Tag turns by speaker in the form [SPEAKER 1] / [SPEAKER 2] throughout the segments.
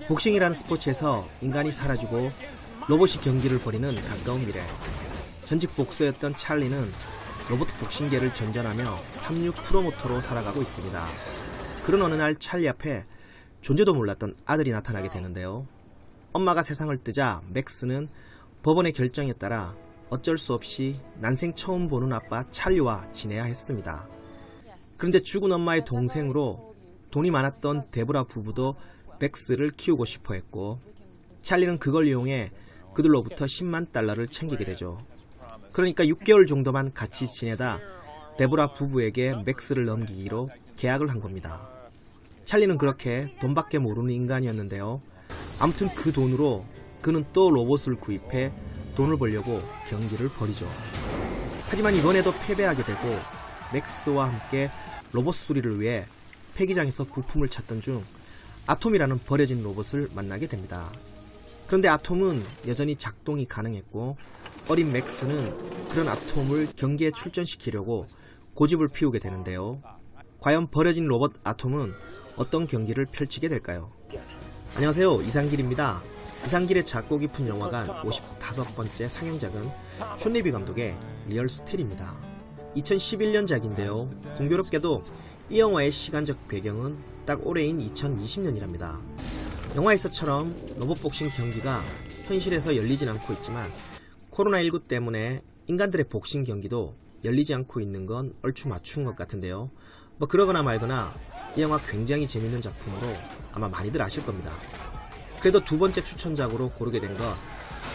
[SPEAKER 1] 복싱이라는 스포츠에서 인간이 사라지고 로봇이 경기를 벌이는 가까운 미래. 전직 복서였던 찰리는 로봇 복싱계를 전전하며 36 프로모터로 살아가고 있습니다. 그런 어느 날 찰리 앞에 존재도 몰랐던 아들이 나타나게 되는데요. 엄마가 세상을 뜨자 맥스는 법원의 결정에 따라 어쩔 수 없이 난생 처음 보는 아빠 찰리와 지내야 했습니다. 그런데 죽은 엄마의 동생으로 돈이 많았던 데보라 부부도 맥스를 키우고 싶어 했고, 찰리는 그걸 이용해 그들로부터 10만 달러를 챙기게 되죠. 그러니까 6개월 정도만 같이 지내다 데보라 부부에게 맥스를 넘기기로 계약을 한 겁니다. 찰리는 그렇게 돈밖에 모르는 인간이었는데요. 아무튼 그 돈으로 그는 또 로봇을 구입해 돈을 벌려고 경기를 벌이죠. 하지만 이번에도 패배하게 되고 맥스와 함께 로봇 수리를 위해 폐기장에서 부품을 찾던 중 아톰이라는 버려진 로봇을 만나게 됩니다. 그런데 아톰은 여전히 작동이 가능했고 어린 맥스는 그런 아톰을 경기에 출전시키려고 고집을 피우게 되는데요. 과연 버려진 로봇 아톰은 어떤 경기를 펼치게 될까요? 안녕하세요, 이상길입니다. 이상길의 작고 깊은 영화관 55번째 상영작은 숀 리비 감독의 리얼 스틸입니다. 2011년작인데요. 공교롭게도 이 영화의 시간적 배경은 딱 올해인 2020년이랍니다. 영화에서처럼 로봇복싱 경기가 현실에서 열리진 않고 있지만 코로나19 때문에 인간들의 복싱 경기도 열리지 않고 있는 건 얼추 맞춘 것 같은데요. 뭐 그러거나 말거나 이 영화 굉장히 재밌는 작품으로 아마 많이들 아실 겁니다. 그래도 두 번째 추천작으로 고르게 된 거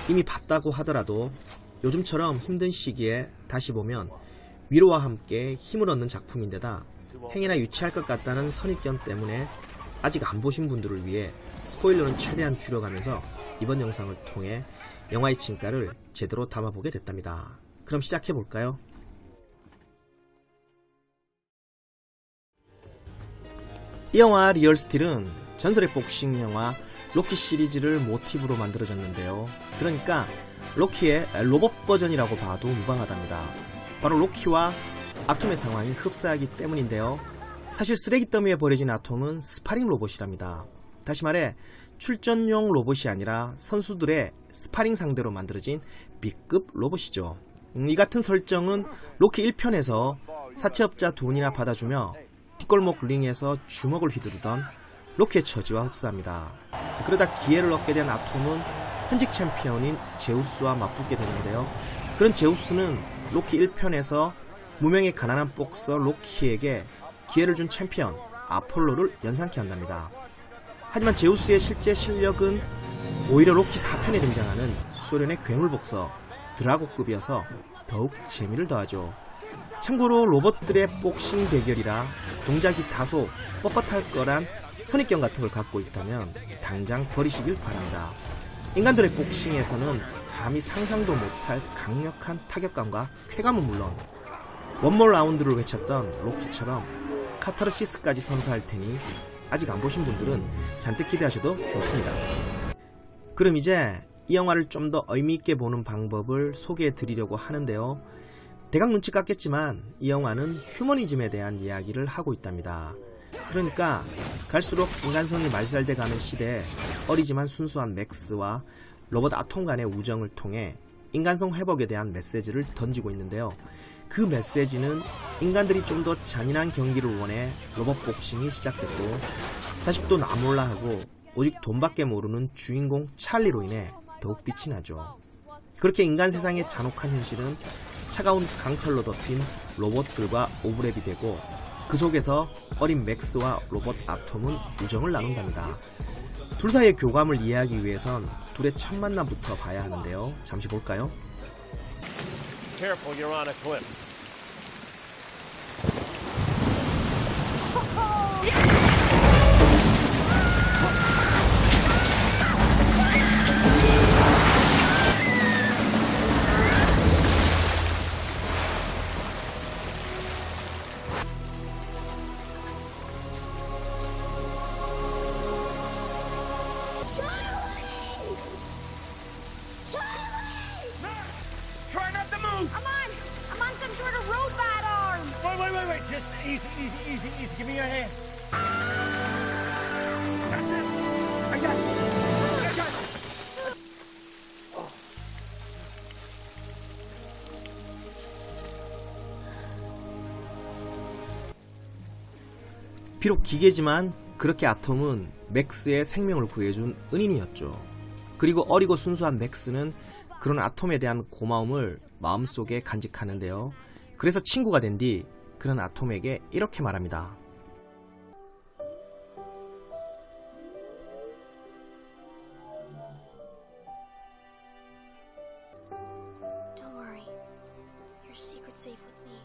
[SPEAKER 1] 이미 봤다고 하더라도 요즘처럼 힘든 시기에 다시 보면 위로와 함께 힘을 얻는 작품인데다 행여나 유치할 것 같다는 선입견 때문에 아직 안 보신 분들을 위해 스포일러는 최대한 줄여가면서 이번 영상을 통해 영화의 진가를 제대로 담아보게 됐답니다. 그럼 시작해볼까요? 이 영화 리얼 스틸은 전설의 복싱 영화 로키 시리즈를 모티브로 만들어졌는데요. 그러니까 로키의 로봇 버전이라고 봐도 무방하답니다. 바로 로키와 아톰의 상황이 흡사하기 때문인데요. 사실 쓰레기 더미에 버려진 아톰은 스파링 로봇이랍니다. 다시 말해 출전용 로봇이 아니라 선수들의 스파링 상대로 만들어진 B급 로봇이죠. 이 같은 설정은 로키 1편에서 사채업자 돈이나 받아주며 뒷골목 링에서 주먹을 휘두르던 로키의 처지와 흡사합니다. 그러다 기회를 얻게 된 아톰은 현직 챔피언인 제우스와 맞붙게 되는데요. 그런 제우스는 로키 1편에서 무명의 가난한 복서 로키에게 기회를 준 챔피언 아폴로를 연상케 한답니다. 하지만 제우스의 실제 실력은 오히려 로키 4편에 등장하는 소련의 괴물 복서 드라고급이어서 더욱 재미를 더하죠. 참고로 로봇들의 복싱 대결이라 동작이 다소 뻣뻣할 거란 선입견 같은 걸 갖고 있다면 당장 버리시길 바랍니다. 인간들의 복싱에서는 감히 상상도 못할 강력한 타격감과 쾌감은 물론 원몰 라운드를 외쳤던 로키처럼 카타르시스까지 선사할 테니 아직 안 보신 분들은 잔뜩 기대하셔도 좋습니다. 그럼 이제 이 영화를 좀 더 의미있게 보는 방법을 소개해 드리려고 하는데요. 대강 눈치 깠겠지만 이 영화는 휴머니즘에 대한 이야기를 하고 있답니다. 그러니까 갈수록 인간성이 말살돼 가는 시대에 어리지만 순수한 맥스와 로봇 아톰 간의 우정을 통해 인간성 회복에 대한 메시지를 던지고 있는데요. 그 메시지는 인간들이 좀 더 잔인한 경기를 원해 로봇 복싱이 시작됐고 자식도 나 몰라 하고 오직 돈밖에 모르는 주인공 찰리로 인해 더욱 빛이 나죠. 그렇게 인간 세상의 잔혹한 현실은 차가운 강철로 덮인 로봇들과 오버랩이 되고 그 속에서 어린 맥스와 로봇 아톰은 우정을 나눈답니다. 둘 사이의 교감을 이해하기 위해선 둘의 첫 만남부터 봐야 하는데요. 잠시 볼까요?
[SPEAKER 2] Careful, you're on a cliff.
[SPEAKER 3] Try not to move! I'm on
[SPEAKER 1] 비록 기계지만 그렇게 아톰은 맥스의 생명을 구해준 은인이었죠. 그리고 어리고 순수한 맥스는 그런 아톰에 대한 고마움을 마음속에 간직하는데요. 그래서 친구가 된 뒤 그는 아톰에게 이렇게 말합니다.
[SPEAKER 3] Don't worry. Your secret's safe with me.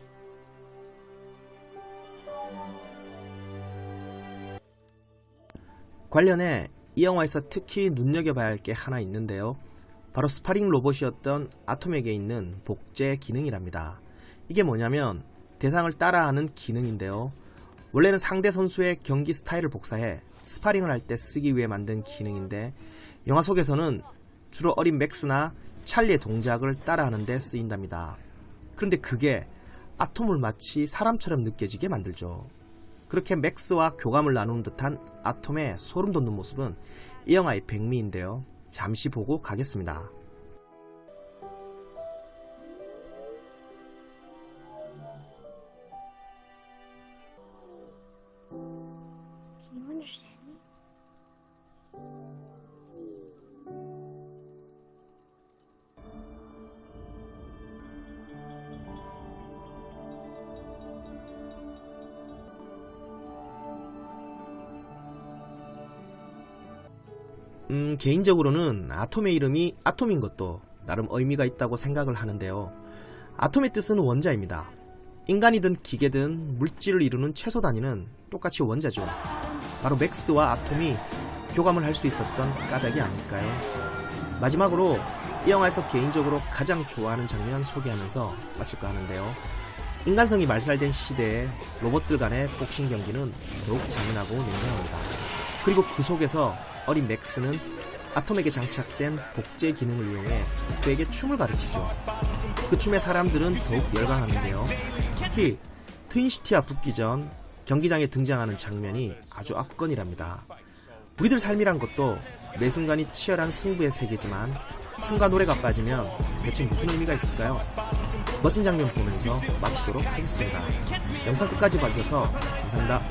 [SPEAKER 1] 관련해 이 영화에서 특히 눈여겨봐야 할 게 하나 있는데요. 바로 스파링 로봇이었던 아톰에게 있는 복제 기능이랍니다. 이게 뭐냐면 대상을 따라하는 기능인데요. 원래는 상대 선수의 경기 스타일을 복사해 스파링을 할 때 쓰기 위해 만든 기능인데 영화 속에서는 주로 어린 맥스나 찰리의 동작을 따라하는 데 쓰인답니다. 그런데 그게 아톰을 마치 사람처럼 느껴지게 만들죠. 그렇게 맥스와 교감을 나누는 듯한 아톰의 소름 돋는 모습은 이 영화의 백미인데요. 잠시 보고 가겠습니다.
[SPEAKER 3] Can you understand me?
[SPEAKER 1] 개인적으로는 아톰의 이름이 아톰인 것도 나름 의미가 있다고 생각을 하는데요. 아톰의 뜻은 원자입니다. 인간이든 기계든 물질을 이루는 최소 단위는 똑같이 원자죠. 바로 맥스와 아톰이 교감을 할 수 있었던 까닭이 아닐까요? 마지막으로 이 영화에서 개인적으로 가장 좋아하는 장면 소개하면서 마칠까 하는데요. 인간성이 말살된 시대에 로봇들 간의 복싱 경기는 더욱 잔인하고 냉정합니다. 그리고 그 속에서 어린 맥스는 아톰에게 장착된 복제 기능을 이용해 그에게 춤을 가르치죠. 그 춤에 사람들은 더욱 열광하는데요. 특히 트윈시티와 붙기 전 경기장에 등장하는 장면이 아주 압권이랍니다. 우리들 삶이란 것도 매 순간이 치열한 승부의 세계지만 춤과 노래가 빠지면 대체 무슨 의미가 있을까요? 멋진 장면 보면서 마치도록 하겠습니다. 영상 끝까지 봐주셔서 감사합니다.